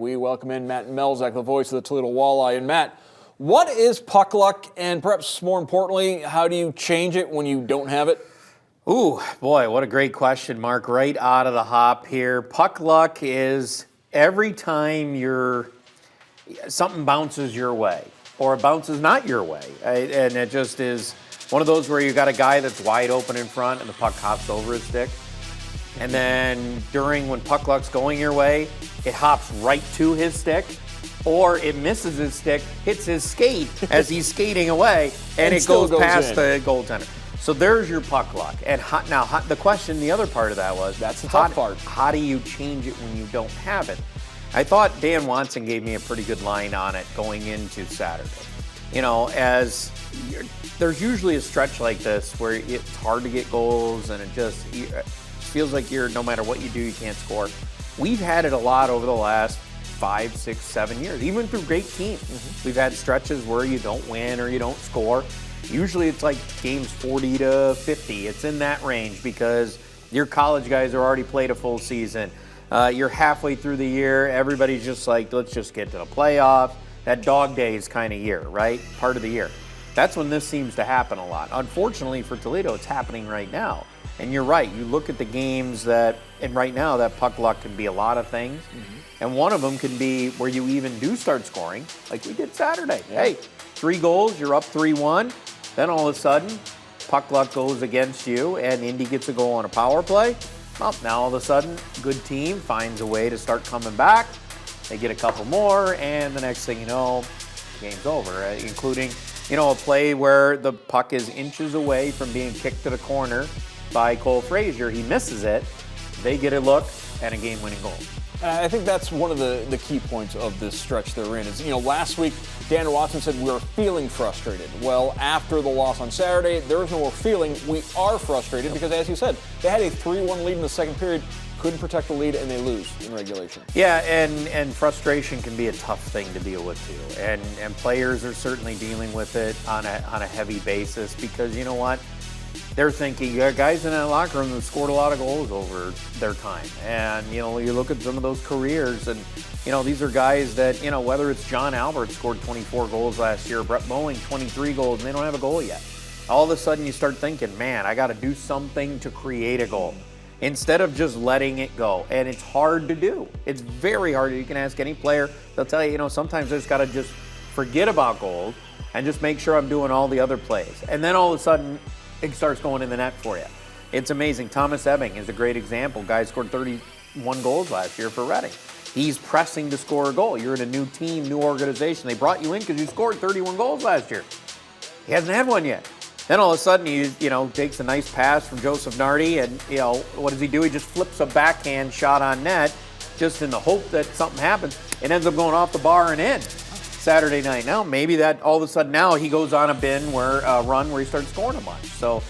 we welcome in Matt Melzak, the voice of the Toledo Walleye. And Matt, what is puck luck, and perhaps more importantly, how do you change it when you don't have it? Ooh, boy, what a great question, Mark. Right out of the hop here. Puck luck is every time something bounces your way or it bounces not your way. And it just is one of those where you got a guy that's wide open in front and the puck hops over his stick. And then when puck luck's going your way, it hops right to his stick, or it misses his stick, hits his skate as he's skating away, and it goes past the goaltender. So there's your puck luck. And the question, the other part of that was, that's the tough part. How do you change it when you don't have it? I thought Dan Watson gave me a pretty good line on it going into Saturday. You know, there's usually a stretch like this where it's hard to get goals, and it feels like no matter what you do, you can't score. We've had it a lot over the last 5, 6, 7 years, even through great teams. Mm-hmm. We've had stretches where you don't win or you don't score. Usually it's like games 40 to 50. It's in that range because your college guys are already played a full season. You're halfway through the year. Everybody's just like, let's just get to the playoffs. That dog days kind of year, right? Part of the year. That's when this seems to happen a lot. Unfortunately for Toledo, it's happening right now. And you're right. You look at the games and right now that puck luck can be a lot of things. Mm-hmm. And one of them can be where you even do start scoring, like we did Saturday. Yeah. Hey, 3 goals, you're up 3-1. Then all of a sudden, puck luck goes against you, and Indy gets a goal on a power play. Well, now all of a sudden, good team finds a way to start coming back. They get a couple more, and the next thing you know, game's over, including, a play where the puck is inches away from being kicked to the corner by Cole Frazier. He misses it. They get a look and a game-winning goal. I think that's one of the key points of this stretch they're in is, last week Dan Watson said we were feeling frustrated. Well, after the loss on Saturday, there was no more feeling. We are frustrated because, as you said, they had a 3-1 lead in the second period, couldn't protect the lead, and they lose in regulation. Yeah, and frustration can be a tough thing to deal with, too. And players are certainly dealing with it on a heavy basis because, you know what? They're thinking, you got guys in that locker room that scored a lot of goals over their time. And, you look at some of those careers and, these are guys that, whether it's John Albert scored 24 goals last year, Brett Bowling 23 goals, and they don't have a goal yet. All of a sudden you start thinking, man, I got to do something to create a goal instead of just letting it go. And it's hard to do. It's very hard. You can ask any player. They'll tell you, sometimes I just got to just forget about goals and just make sure I'm doing all the other plays. And then all of a sudden, it starts going in the net for you. It's amazing. Thomas Ebbing is a great example. Guy scored 31 goals last year for Reading. He's pressing to score a goal. You're in a new team, new organization. They brought you in because you scored 31 goals last year. He hasn't had one yet. Then all of a sudden he, takes a nice pass from Joseph Nardi and, what does he do? He just flips a backhand shot on net just in the hope that something happens. It ends up going off the bar and in. Saturday night. Now, maybe that all of a sudden now he goes on a run where he starts scoring a bunch. So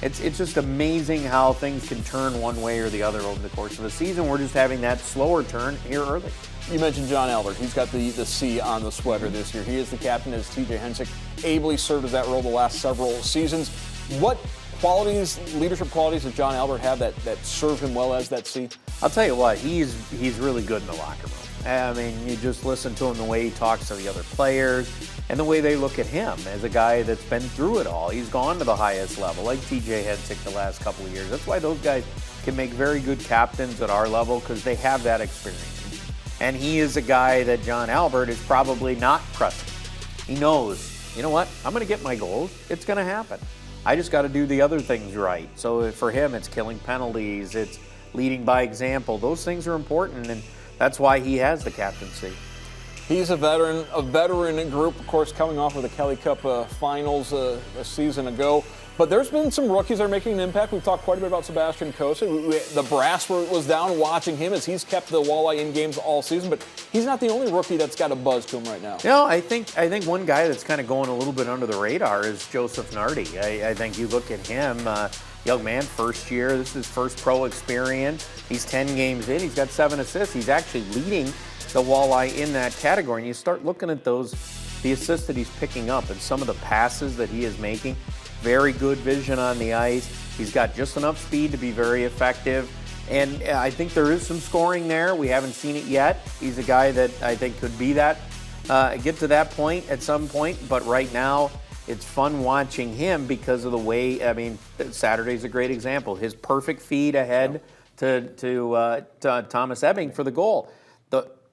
it's just amazing how things can turn one way or the other over the course of the season. We're just having that slower turn here early. You mentioned John Albert. He's got the C on the sweater this year. He is the captain, as TJ Hensick ably served as that role the last several seasons. What leadership qualities does John Albert have that serve him well as that C? I'll tell you what, he's really good in the locker room. I mean, you just listen to him, the way he talks to the other players and the way they look at him as a guy that's been through it all. He's gone to the highest level, like TJ Hensick the last couple of years. That's why those guys can make very good captains at our level because they have that experience. And he is a guy that John Albert is probably not pressing. He knows, you know what, I'm going to get my goals. It's going to happen. I just got to do the other things right. So for him, it's killing penalties. It's leading by example. Those things are important, and that's why he has the captaincy. He's a veteran group, of course, coming off of the Kelly Cup finals a season ago. But there's been some rookies that are making an impact. We've talked quite a bit about Sebastian Kosa. The brass was down watching him as he's kept the Walleye in games all season. But he's not the only rookie that's got a buzz to him right now. I think one guy that's kind of going a little bit under the radar is Joseph Nardi. I think you look at him, young man, first year. This is his first pro experience. He's 10 games in. He's got 7 assists. He's actually leading the Walleye in that category. And you start looking at the assists that he's picking up and some of the passes that he is making. Very good vision on the ice. He's got just enough speed to be very effective. And I think there is some scoring there. We haven't seen it yet. He's a guy that I think could be that, get to that point at some point. But right now, it's fun watching him because of the way, I mean, Saturday's a great example. His perfect feed ahead to Thomas Ebbing for the goal.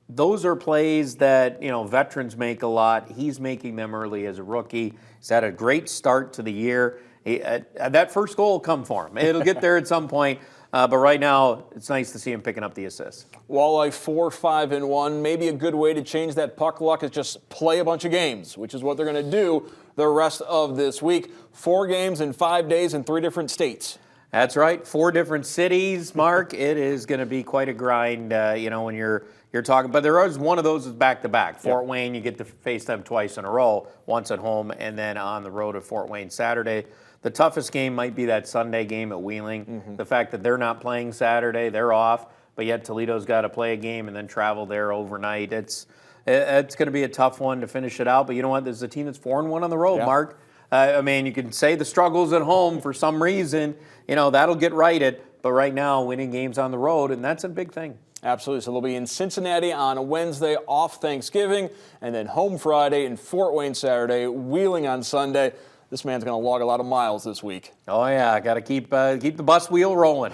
Those are plays that, veterans make a lot. He's making them early as a rookie. He's had a great start to the year. That first goal will come for him. It'll get there at some point. But right now, it's nice to see him picking up the assists. Walleye 4-5-1. Maybe a good way to change that puck luck is just play a bunch of games, which is what they're going to do the rest of this week. 4 games in 5 days in 3 different states. That's right. 4 different cities, Mark. It is going to be quite a grind, when you're talking. But there is one of those is back-to-back. Fort Wayne, you get to face them twice in a row, once at home and then on the road at Fort Wayne Saturday. The toughest game might be that Sunday game at Wheeling. The fact that they're not playing Saturday, they're off, but yet Toledo's got to play a game and then travel there overnight. It's going to be a tough one to finish it out. But you know what? There's a team that's 4-1 on the road, Mark. You can say the struggles at home for some reason. That'll get righted. But right now, winning games on the road, and that's a big thing. Absolutely. So they'll be in Cincinnati on a Wednesday, off Thanksgiving, and then home Friday, and Fort Wayne Saturday, Wheeling on Sunday. This man's going to log a lot of miles this week. Oh, yeah. Got to keep the bus wheel rolling.